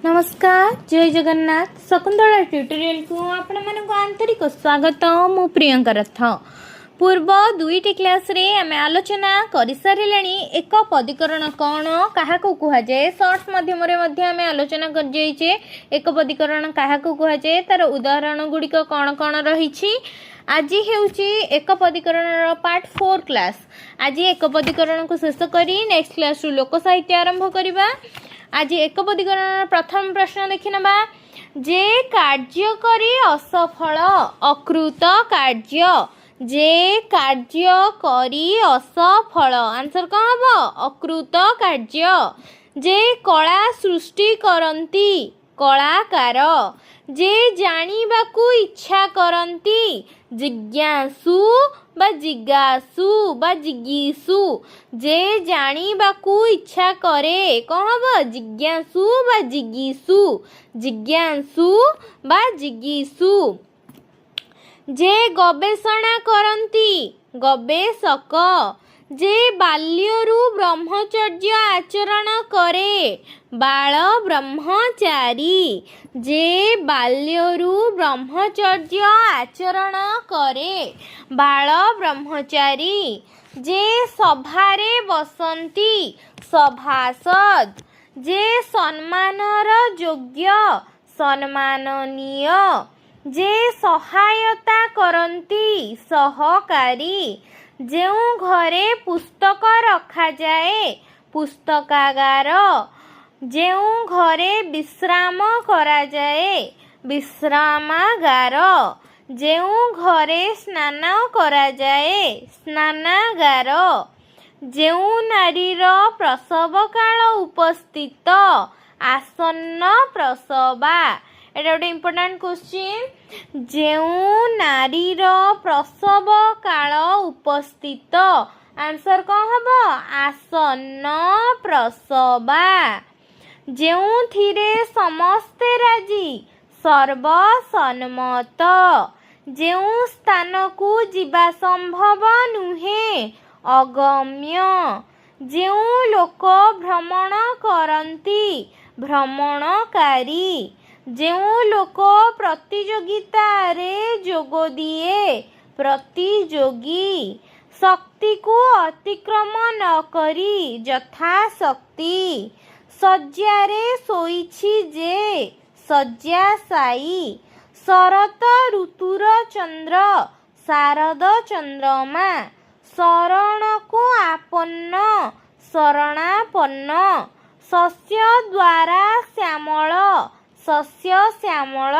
नमस्कार जय जगन्नाथ शकुंतला ट्यूटोरियल को आपण मानक आंतरिक स्वागत मु प्रियंका रथ पूर्व दुईटी क्लास रे आम आलोचना कर सारे एक पदीकरण कौन क्या कहुए सर्ट्स मध्यम आम आलोचना कर एक पदीकरण क्या कहुए तार उदाहरण गुड़िक कौन कौन रही आज हेउची एक पदीकरण पार्ट 4 क्लास। आज एक पदीकरण को शेष करी नेक्स्ट क्लास रु लोक साहित्य आरंभ करिबा। आज एक पदीकरण प्रथम प्रश्न देखि नबा। जे कार्य करी असफल अकृत कार्य, जे कार्य करी असफल आंसर कौन हबो अकृत कार्य। जे कला सृष्टि करंती कलाकार, जे जानिबाकू इच्छा करंती जिज्ञासु बा जिज्ञासु बा जिज्ञासु। जे जानिबाकू इच्छा करे कौन हबो जिज्ञासु बा जिज्ञासु, जिज्ञासु बा जिज्ञासु। जे गवेषणा करंती गवेषक, जे बाल्यरू ब्रह्मचर्य आचरण करे बाल ब्रह्मचारी, जे बाल्यरू ब्रह्मचर्य आचरण करे बाल ब्रह्मचारी। जे सभारे बसंती सभासद, जे सम्मानर योग्य सम्माननीय, जे सहायता करंती सहकारी। जेउ घरे पुस्तक रखा जाए पुस्तकागार, जेउ घरे विश्राम करा जाए विश्रामागार, जेउ घरे स्नान करा जाए स्नानागार। जेउ नारीर प्रसव काल उपस्थित आसन्न प्रसवा। एटा गोटे इम्पोर्टेंट क्वेश्चन। जेउ नारीर प्रसव काल उपस्थित आंसर कौन हबो आसन्न प्रसवा। जेउथिरे समस्ते राजी सर्वसम्मत, जेउ स्थान को जीवा संभव नुहे अगम्य, जेउ लोक भ्रमण करंती भ्रमणकारी, जेउ लोक प्रतियोगिता रे जोग दिए प्रतियोगी। शक्ति को अतिक्रम न करी यथा शक्ति, शय्यारे शोइछि जे शय्याशायी। शरत ऋतुर चंद्र शारद चंद्रमा, शरण को आपन्न शरणापन्न। शस्य द्वारा श्यामल शस्य श्यामल।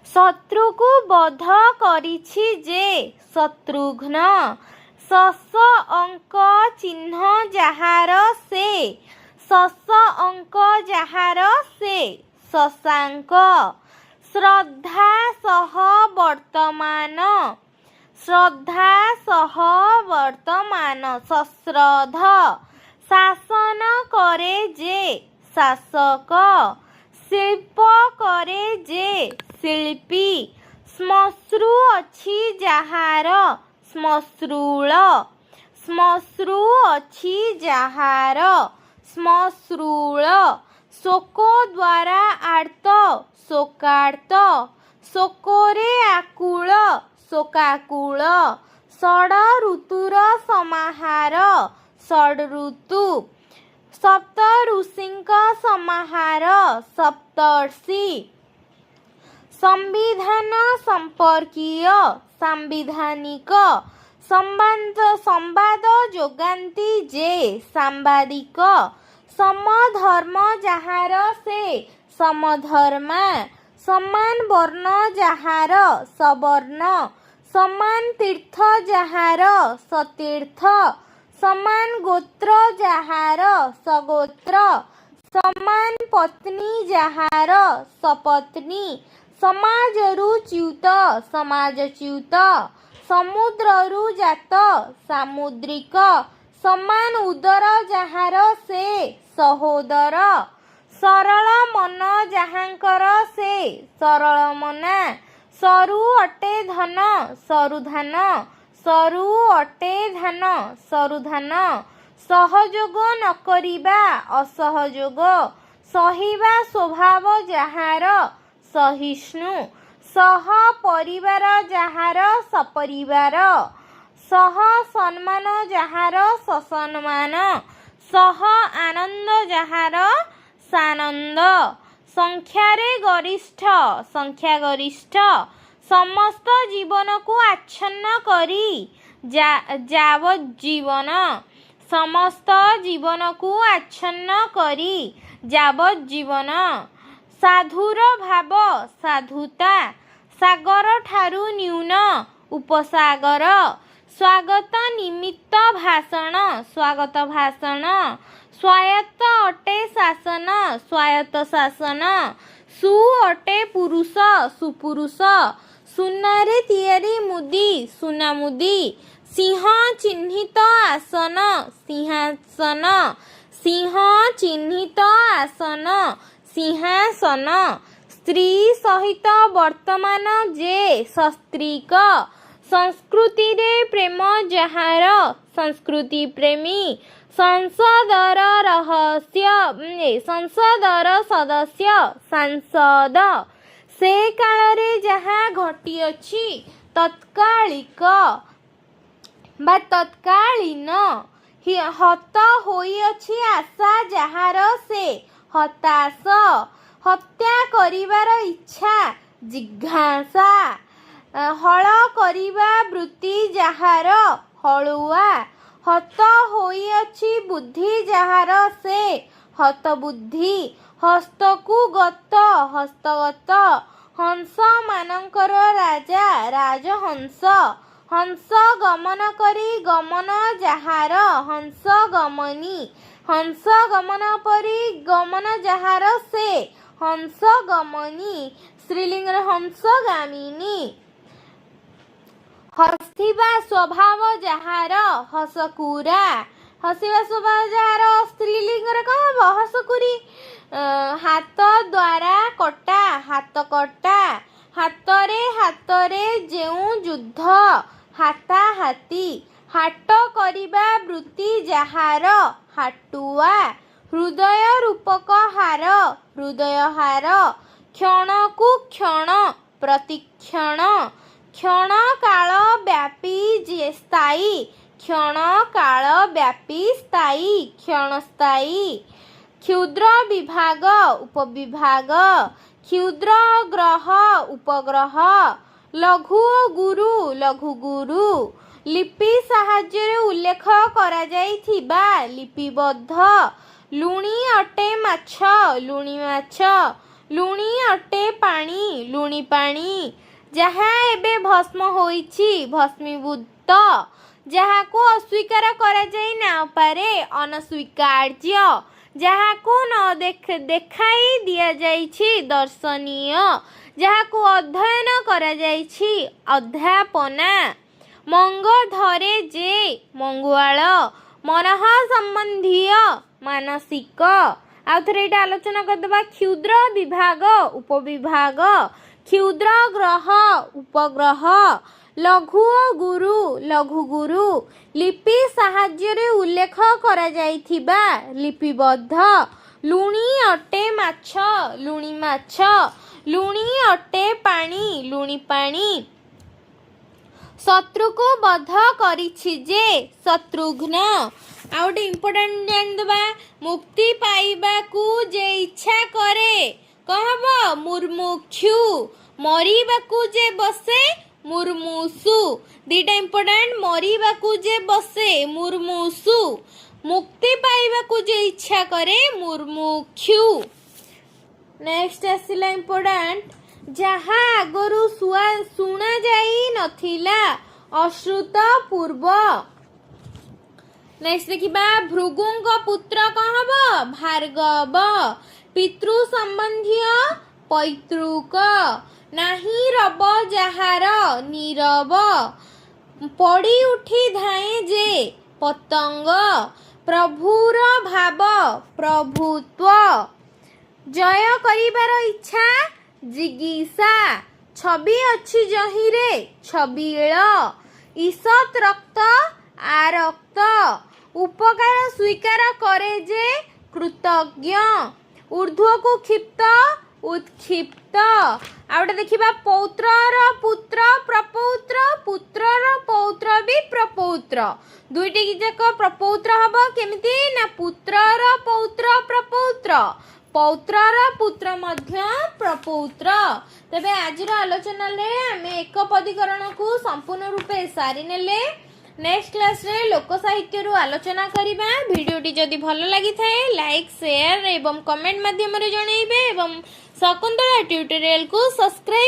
शत्रु को बध करिछि जे शत्रुघ्न, शस अंक चिन्ह जहार से शस अंक जहार से शशांक। श्रद्धा सह वर्तमान श्रद्धा सह वर्तमान सश्रद्ध। शासन करे जे शासक, शिल्प करे जे शिल्पी। श्मश्रु अछि जहार श्मश्रुल, श्मश्रु अछि जहार श्मश्रुल। शोक द्वारा आर्त शोकार्त, शोकरे आकुल शोकाकुल। षड ऋतुर समाहार षड ऋतु। सप्त ऋषिंक समाहार सप्तर्षि। संविधान संपर्कीय सांविधानिक। संवाद जोगांती जे सांबादिक। समधर्म जहार से समधर्मा। समान वर्ण जहार सवर्ण। समान तीर्थ जहार सतीर्थ। समान गोत्र जहार सगोत्र। समान पत्नी जहार सपत्नी। समाजरु च्युत समाजच्युत। समुद्ररु जात सामुद्रिक। समान उदर जहार से सहोदर। सरल मन जहांकर से सरल मना। सरु अटे धन सरुधान सरु अटे धान सरुधान। सहयोग न करिबा असहयोग। ସହିବା ସ୍ୱଭାବ ଯାହାର ସହିଷ୍ଣୁ, ସହ ପରିବାର ଯାହାର ସପରିବାର, ସହ ସମ୍ମାନ ଯାହାର ସସମ୍ମାନ, ସହ ଆନନ୍ଦ ଯାହାର ସାନନ୍ଦ, ସଂଖ୍ୟାରେ ଗରିଷ୍ଠ ସଂଖ୍ୟାଗରିଷ୍ଠ, ସମସ୍ତ ଜୀବନକୁ ଆଚ୍ଛନ୍ନ କରି ଯାବଜ୍ଜୀବନ, ସମସ୍ତ ଜୀବନକୁ ଆଚ୍ଛନ୍ନ କରି ଯାବଜ୍ଜୀବନ, ସାଧୁର ଭାବ ସାଧୁତା, ସାଗର ଠାରୁ ନ୍ୟୁନ ଉପସାଗର, ସ୍ୱାଗତ ନିମିତ୍ତ ଭାଷଣ ସ୍ୱାଗତ ଭାଷଣ, ସ୍ୱାୟତ୍ତ ଅଟେ ଶାସନ ସ୍ୱାୟତ୍ତ ଶାସନ, ସୁ ଅଟେ ପୁରୁଷ ସୁପୁରୁଷ, ସୁନାରେ ତିଆରି ମୁଦି ସୁନା ମୁଦି, ସିଂହ ଚିହ୍ନିତ ଆସନ ସିଂହାସନ, ସିଂହ ଚିହ୍ନିତ ଆସନ ସିଂହାସନ, ସ୍ତ୍ରୀ ସହିତ ବର୍ତ୍ତମାନ ଯେ ସସ୍ତ୍ରୀକ, ସଂସ୍କୃତିରେ ପ୍ରେମ ଯାହାର ସଂସ୍କୃତି ପ୍ରେମୀ, ସଂସଦର ସଂସଦର ସଦସ୍ୟ ସାଂସଦ, ସେ କାଳରେ ଯାହା ଘଟିଅଛି ତତ୍କାଳିକ ବା ତତ୍କାଳୀନ, ହତ ହୋଇଅଛି ଆଶା ଯାହାର ସେ ହତାଶ, ହତ୍ୟା କରିବାର ଇଚ୍ଛା ଜିଘାଂସା, ହଳ କରିବା ବୃତ୍ତି ଯାହାର ହଳୁଆ, ହତ ହୋଇଅଛି ବୁଦ୍ଧି ଯାହାର ସେ ହତବୁଦ୍ଧି, ହସ୍ତକୁ ଗତ ହସ୍ତଗତ, ହଂସମାନଙ୍କର ରାଜା ରାଜହଂସ, ହଂସ ଗମନ କରି ଗମନ ଯାହାର ହଂସ ଗମନୀ, ହଂସ ଗମନ ପରି ଗମନ ଯାହାର ସେ ହଂସ ଗମନୀ, ସ୍ତ୍ରୀଲିଙ୍ଗରେ ହଂସଗାମିନୀ, ହସିବା ସ୍ୱଭାବ ଯାହାର ହସକୁରା, ହସିବା ସ୍ୱଭାବ ଯାହାର ସ୍ତ୍ରୀଲିଙ୍ଗରେ କ'ଣ ହେବ ହସକୁରି, ହାତ ଦ୍ୱାରା କଟା ହାତ କଟା, ହାତରେ ହାତରେ ଯେଉଁ ଯୁଦ୍ଧ ହାତାହାତି, ହାଟ କରିବା ବୃତ୍ତି ଯାହାର ହାଟୁଆ, ହୃଦୟ ରୂପକ ହାର ହୃଦୟ ହାର, କ୍ଷଣକୁ କ୍ଷଣ ପ୍ରତିକ୍ଷଣ, କ୍ଷଣ କାଳ ବ୍ୟାପୀ ସ୍ଥାୟୀ କ୍ଷଣ କାଳ ବ୍ୟାପୀ ସ୍ଥାୟୀ କ୍ଷଣସ୍ଥାୟୀ, କ୍ଷୁଦ୍ର ବିଭାଗ ଉପବିଭାଗ, କ୍ଷୁଦ୍ର ଗ୍ରହ ଉପଗ୍ରହ, ଲଘୁ ଗୁରୁ ଲଘୁଗୁରୁ, ଲିପି ସାହାଯ୍ୟରେ ଉଲ୍ଲେଖ କରାଯାଇଥିବା ଲିପିବଦ୍ଧ, ଲୁଣି ଅଟେ ମାଛ ଲୁଣି ମାଛ, ଲୁଣି ଅଟେ ପାଣି ଲୁଣି ପାଣି, ଯାହା ଏବେ ଭସ୍ମ ହୋଇଛି ଭସ୍ମୀଭୂତ, ଯାହାକୁ ଅସ୍ୱୀକାର କରାଯାଇ ନପାରେ ଅନସ୍ୱୀକାର୍ଯ୍ୟ, ଯାହାକୁ ନ ଦେଖାଇ ଦିଆଯାଇଛି ଦର୍ଶନୀୟ, ଯାହାକୁ ଅଧ୍ୟୟନ କରାଯାଇଛି ଅଧ୍ୟାପନା, ମଙ୍ଗ ଧରେ ଯେ ମଙ୍ଗୁଆଳ, ମନଃ ସମ୍ବନ୍ଧୀୟ ମାନସିକ। ଆଉ ଥରେ ଏଇଟା ଆଲୋଚନା କରିଦେବା। କ୍ଷୁଦ୍ର ବିଭାଗ ଉପବିଭାଗ, କ୍ଷୁଦ୍ର ଗ୍ରହ ଉପଗ୍ରହ, ଲଘୁ ଗୁରୁ ଲଘୁଗୁରୁ, ଲିପି ସାହାଯ୍ୟରେ ଉଲ୍ଲେଖ କରାଯାଇଥିବା ଲିପିବଦ୍ଧ, ଲୁଣି ଅଟେ ମାଛ ଲୁଣି ମାଛ, ଲୁଣି ଅଟେ ପାଣି ଲୁଣି ପାଣି, ଶତ୍ରୁକୁ ବଧ କରିଛି ଯେ ଶତ୍ରୁଘ୍ନ। ଆଉ ଗୋଟେ ଇମ୍ପୋର୍ଟାଣ୍ଟ ଜାଣିଦେବା, ମୁକ୍ତି ପାଇବାକୁ ଯେ ଇଚ୍ଛା କରେ କ'ଣ ହବ? ମୁର୍ମୁକ୍ଷୁ। ମରିବାକୁ ଯେ ବସେ ମୁର୍ମୁଷୁ। ଦିଟା ଇମ୍ପୋର୍ଟାଣ୍ଟ, ମରିବାକୁ ଯେ ବସେ ମୁର୍ମୁଷୁ, ମୁକ୍ତି ପାଇବାକୁ ଯେ ଇଚ୍ଛା କରେ ମୁର୍ମୁକ୍ଷୁ। ନେକ୍ସଟ ଆସିଲା ଇମ୍ପୋର୍ଟାଣ୍ଟ, ଯାହା ଆଗରୁ ଶୁଣା ଯାଇ ନଥିଲା ଅଶ୍ରୁତ ପୂର୍ବ। ନେକ୍ସଟ ଦେଖିବା, ଭୃଗୁଙ୍କ ପୁତ୍ର କ'ଣ ହବ? ଭାର୍ଗବ। ପିତୃ ସମ୍ବନ୍ଧୀୟ ପୈତୃକ, ନାହିଁ ରବ ଯାହାର ନୀରବ, ପଡ଼ି ଉଠି ଧାଏଁ ଯେ ପତଙ୍ଗ, ପ୍ରଭୁର ଭାବ ପ୍ରଭୁତ୍ୱ, ଜୟ କରିବାର ଇଚ୍ଛା ଜିଗୀଷା, ଛବି ଅଛି ଯହିଁରେ ଛବିଳ, ଈଷତ୍ ରକ୍ତ ଆରକ୍ତ, ଉପକାର ସ୍ୱୀକାର କରେ ଯେ କୃତଜ୍ଞ, ऊर्ध्वकु क्षिप्त उत्क्षिप्त। आउटे देखिबा पौत्रर पुत्र प्रपौत्र पुत्रर पौत्र भी प्रपौत्र दुईटी जाक प्रपौत्र हबो केमिति ना पुत्रर पौत्र प्रपौत्र पौत्रर पुत्र मध्य प्रपौत्र। तबे आजिर आलोचना ले आमे एकपदीकरण को संपूर्ण रूपे सारी नेले। नेक्स्ट क्लास रे लोक साहित्य रु आलोचना करिबा। वीडियोटी जदि भल लागि थाए लाइक शेयर एवं कमेंट माध्यम रे जणैबे एवं शकुंतला ट्यूटोरियल को सब्सक्राइब